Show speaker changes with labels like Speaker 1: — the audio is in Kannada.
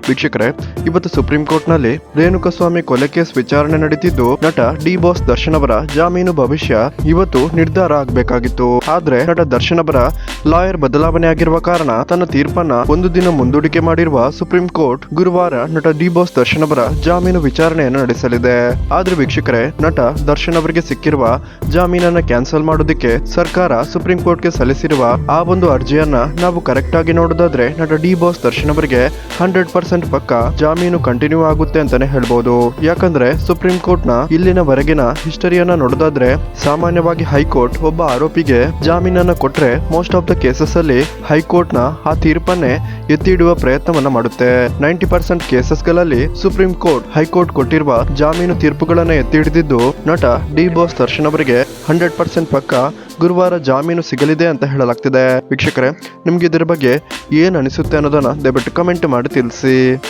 Speaker 1: ವೀಕ್ಷಕರೇ, ಇವತ್ತು ಸುಪ್ರೀಂ ಕೋರ್ಟ್ ನಲ್ಲಿ ರೇಣುಕಸ್ವಾಮಿ ಕೊಲೆ ಕೇಸ್ ವಿಚಾರಣೆ ನಡೀತಿದ್ದು, ನಟ ಡಿ ಬಾಸ್ ದರ್ಶನ್ ಅವರ ಜಾಮೀನು ಭವಿಷ್ಯ ಇವತ್ತು ನಿರ್ಧಾರ ಆಗಬೇಕಾಗಿತ್ತು. ಆದ್ರೆ ನಟ ದರ್ಶನ್ ಅವರ ಲಾಯರ್ ಬದಲಾವಣೆ ಆಗಿರುವ ಕಾರಣ ತನ್ನ ತೀರ್ಪನ್ನ ಒಂದು ದಿನ ಮುಂದೂಡಿಕೆ ಮಾಡಿರುವ ಸುಪ್ರೀಂ ಕೋರ್ಟ್ ಗುರುವಾರ ನಟ ಡಿ ಬಾಸ್ ದರ್ಶನ್ ಅವರ ಜಾಮೀನು ವಿಚಾರಣೆಯನ್ನು ನಡೆಸಲಿದೆ. ಆದ್ರೆ ವೀಕ್ಷಕರೇ, ನಟ ದರ್ಶನ್ ಅವರಿಗೆ ಸಿಕ್ಕಿರುವ ಜಾಮೀನನ್ನ ಕ್ಯಾನ್ಸಲ್ ಮಾಡೋದಕ್ಕೆ ಸರ್ಕಾರ ಸುಪ್ರೀಂ ಕೋರ್ಟ್ಗೆ ಸಲ್ಲಿಸಿರುವ ಆ ಒಂದು ಅರ್ಜಿಯನ್ನ ನಾವು ಕರೆಕ್ಟ್ ಆಗಿ ನೋಡೋದಾದ್ರೆ ನಟ ಡಿ ಬಾಸ್ ದರ್ಶನ್ ಅವರಿಗೆ 100% ಪಕ್ಕ ಜಾಮೀನು ಕಂಟಿನ್ಯೂ ಆಗುತ್ತೆ ಅಂತಾನೆ ಹೇಳ್ಬಹುದು. ಯಾಕಂದ್ರೆ ಸುಪ್ರೀಂ ಕೋರ್ಟ್ ನ ಇಲ್ಲಿನವರೆಗಿನ ಹಿಸ್ಟರಿಯನ್ನ ನೋಡೋದಾದ್ರೆ ಸಾಮಾನ್ಯವಾಗಿ ಹೈಕೋರ್ಟ್ ಒಬ್ಬ ಆರೋಪಿಗೆ ಜಾಮೀನನ್ನ ಕೊಟ್ರೆ ಮೋಸ್ಟ್ ಆಫ್ ದ ಕೇಸಸ್ ಅಲ್ಲಿ ಹೈಕೋರ್ಟ್ ನ ಆ ತೀರ್ಪನ್ನೇ ಎತ್ತಿ ಇಡುವ ಪ್ರಯತ್ನವನ್ನ ಮಾಡುತ್ತೆ. 90% ಕೇಸಸ್ ಗಳಲ್ಲಿ ಸುಪ್ರೀಂ ಕೋರ್ಟ್ ಹೈಕೋರ್ಟ್ ಕೊಟ್ಟಿರುವ ಜಾಮೀನು ತೀರ್ಪುಗಳನ್ನ ಎತ್ತಿ ಹಿಡಿದಿದ್ದು ನಟ ಡಿ ಬಾಸ್ ದರ್ಶನ್ ಅವರಿಗೆ 100% ಪಕ್ಕ ಗುರುವಾರ ಜಾಮೀನು ಸಿಗಲಿದೆ ಅಂತ ಹೇಳಲಾಗ್ತಿದೆ. ವೀಕ್ಷಕರೇ, ನಿಮ್ಗೆ ಇದರ ಬಗ್ಗೆ ಏನ್ ಅನಿಸುತ್ತೆ ಅನ್ನೋದನ್ನ ದಯವಿಟ್ಟು ಕಮೆಂಟ್ ಮಾಡಿ ತಿಳಿಸಿ.